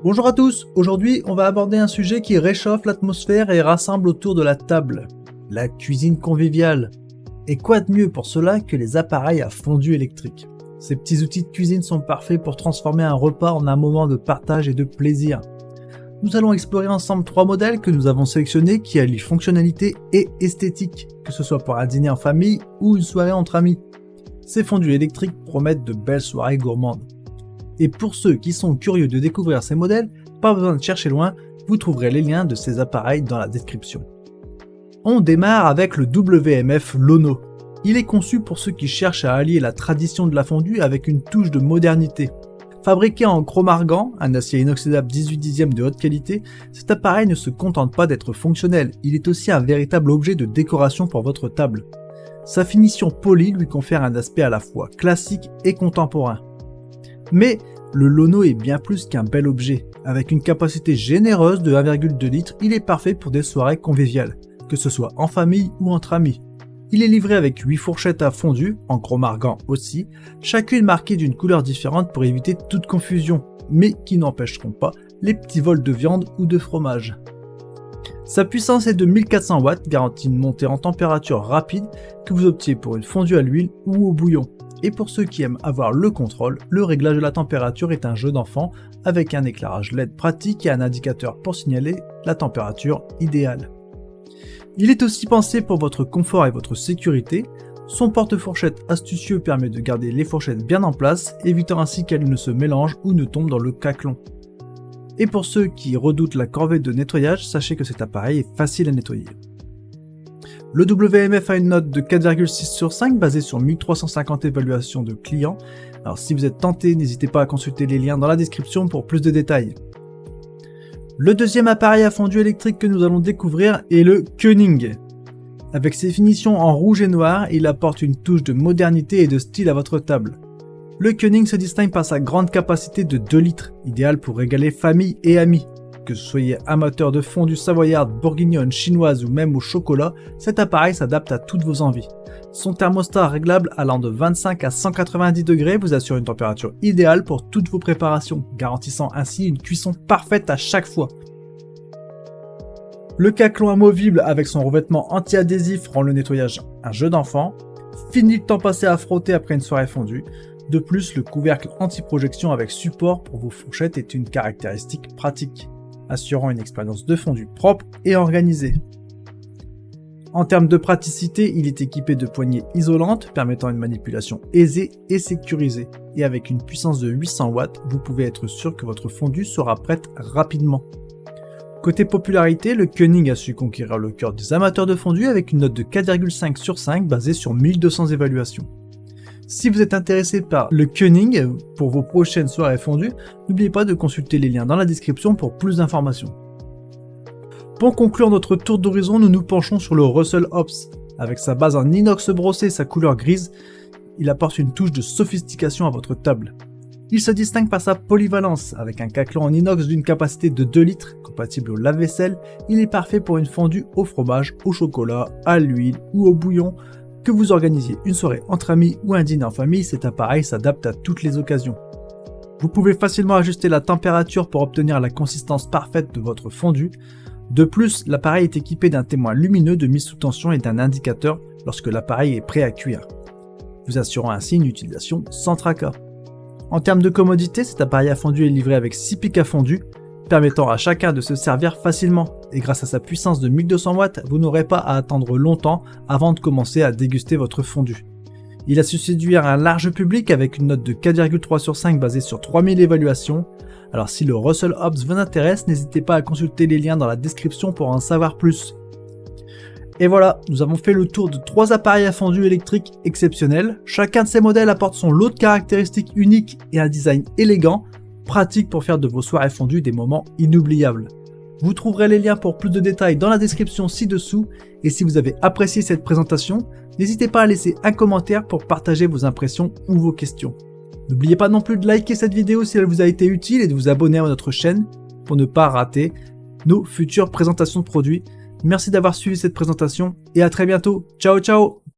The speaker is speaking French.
Bonjour à tous, aujourd'hui on va aborder un sujet qui réchauffe l'atmosphère et rassemble autour de la table, la cuisine conviviale. Et quoi de mieux pour cela que les appareils à fondue électrique? Ces petits outils de cuisine sont parfaits pour transformer un repas en un moment de partage et de plaisir. Nous allons explorer ensemble 3 modèles que nous avons sélectionnés qui allient fonctionnalité et esthétique, que ce soit pour un dîner en famille ou une soirée entre amis. Ces fondues électriques promettent de belles soirées gourmandes. Et pour ceux qui sont curieux de découvrir ces modèles, pas besoin de chercher loin, vous trouverez les liens de ces appareils dans la description. On démarre avec le WMF Lono. Il est conçu pour ceux qui cherchent à allier la tradition de la fondue avec une touche de modernité. Fabriqué en chrome argan, un acier inoxydable 18 dixièmes de haute qualité, cet appareil ne se contente pas d'être fonctionnel, il est aussi un véritable objet de décoration pour votre table. Sa finition polie lui confère un aspect à la fois classique et contemporain. Mais le Lono est bien plus qu'un bel objet. Avec une capacité généreuse de 1,2 litres, il est parfait pour des soirées conviviales, que ce soit en famille ou entre amis. Il est livré avec 8 fourchettes à fondue, en chrome argan aussi, chacune marquée d'une couleur différente pour éviter toute confusion, mais qui n'empêcheront pas les petits vols de viande ou de fromage. Sa puissance est de 1400 watts, garantit une montée en température rapide que vous optiez pour une fondue à l'huile ou au bouillon. Et pour ceux qui aiment avoir le contrôle, le réglage de la température est un jeu d'enfant avec un éclairage LED pratique et un indicateur pour signaler la température idéale. Il est aussi pensé pour votre confort et votre sécurité. Son porte-fourchette astucieux permet de garder les fourchettes bien en place, évitant ainsi qu'elles ne se mélangent ou ne tombent dans le caclon. Et pour ceux qui redoutent la corvée de nettoyage, sachez que cet appareil est facile à nettoyer. Le WMF a une note de 4,6 sur 5 basée sur 1350 évaluations de clients. Alors si vous êtes tenté, n'hésitez pas à consulter les liens dans la description pour plus de détails. Le deuxième appareil à fondue électrique que nous allons découvrir est le Keuning. Avec ses finitions en rouge et noir, il apporte une touche de modernité et de style à votre table. Le Keuning se distingue par sa grande capacité de 2 litres, idéal pour régaler famille et amis. Que vous soyez amateur de fondue savoyarde, bourguignonne, chinoise ou même au chocolat, cet appareil s'adapte à toutes vos envies. Son thermostat réglable allant de 25 à 190 degrés vous assure une température idéale pour toutes vos préparations, garantissant ainsi une cuisson parfaite à chaque fois. Le caclon amovible avec son revêtement anti-adhésif rend le nettoyage un jeu d'enfant. Fini le temps passé à frotter après une soirée fondue. De plus, le couvercle anti-projection avec support pour vos fourchettes est une caractéristique pratique, assurant une expérience de fondue propre et organisée. En termes de praticité, il est équipé de poignées isolantes permettant une manipulation aisée et sécurisée. Et avec une puissance de 800 watts, vous pouvez être sûr que votre fondue sera prête rapidement. Côté popularité, le Keuning a su conquérir le cœur des amateurs de fondue avec une note de 4,5 sur 5 basée sur 1200 évaluations. Si vous êtes intéressé par le Keuning pour vos prochaines soirées fondues, n'oubliez pas de consulter les liens dans la description pour plus d'informations. Pour conclure notre tour d'horizon, nous nous penchons sur le Russell Hobbs. Avec sa base en inox brossé et sa couleur grise, il apporte une touche de sophistication à votre table. Il se distingue par sa polyvalence. Avec un caclon en inox d'une capacité de 2 litres, compatible au lave-vaisselle, il est parfait pour une fondue au fromage, au chocolat, à l'huile ou au bouillon. Que vous organisiez une soirée entre amis ou un dîner en famille, cet appareil s'adapte à toutes les occasions. Vous pouvez facilement ajuster la température pour obtenir la consistance parfaite de votre fondue. De plus, l'appareil est équipé d'un témoin lumineux de mise sous tension et d'un indicateur lorsque l'appareil est prêt à cuire, vous assurant ainsi une utilisation sans tracas. En termes de commodité, cet appareil à fondue est livré avec 6 pics à fondue, permettant à chacun de se servir facilement. Et grâce à sa puissance de 1200 watts, vous n'aurez pas à attendre longtemps avant de commencer à déguster votre fondue. Il a su séduire un large public avec une note de 4,3 sur 5 basée sur 3000 évaluations. Alors si le Russell Hobbs vous intéresse, n'hésitez pas à consulter les liens dans la description pour en savoir plus. Et voilà, nous avons fait le tour de 3 appareils à fondue électrique exceptionnels. Chacun de ces modèles apporte son lot de caractéristiques uniques et un design élégant, pratique pour faire de vos soirées fondues des moments inoubliables. Vous trouverez les liens pour plus de détails dans la description ci-dessous, et si vous avez apprécié cette présentation, n'hésitez pas à laisser un commentaire pour partager vos impressions ou vos questions. N'oubliez pas non plus de liker cette vidéo si elle vous a été utile et de vous abonner à notre chaîne pour ne pas rater nos futures présentations de produits. Merci d'avoir suivi cette présentation et à très bientôt. Ciao ciao!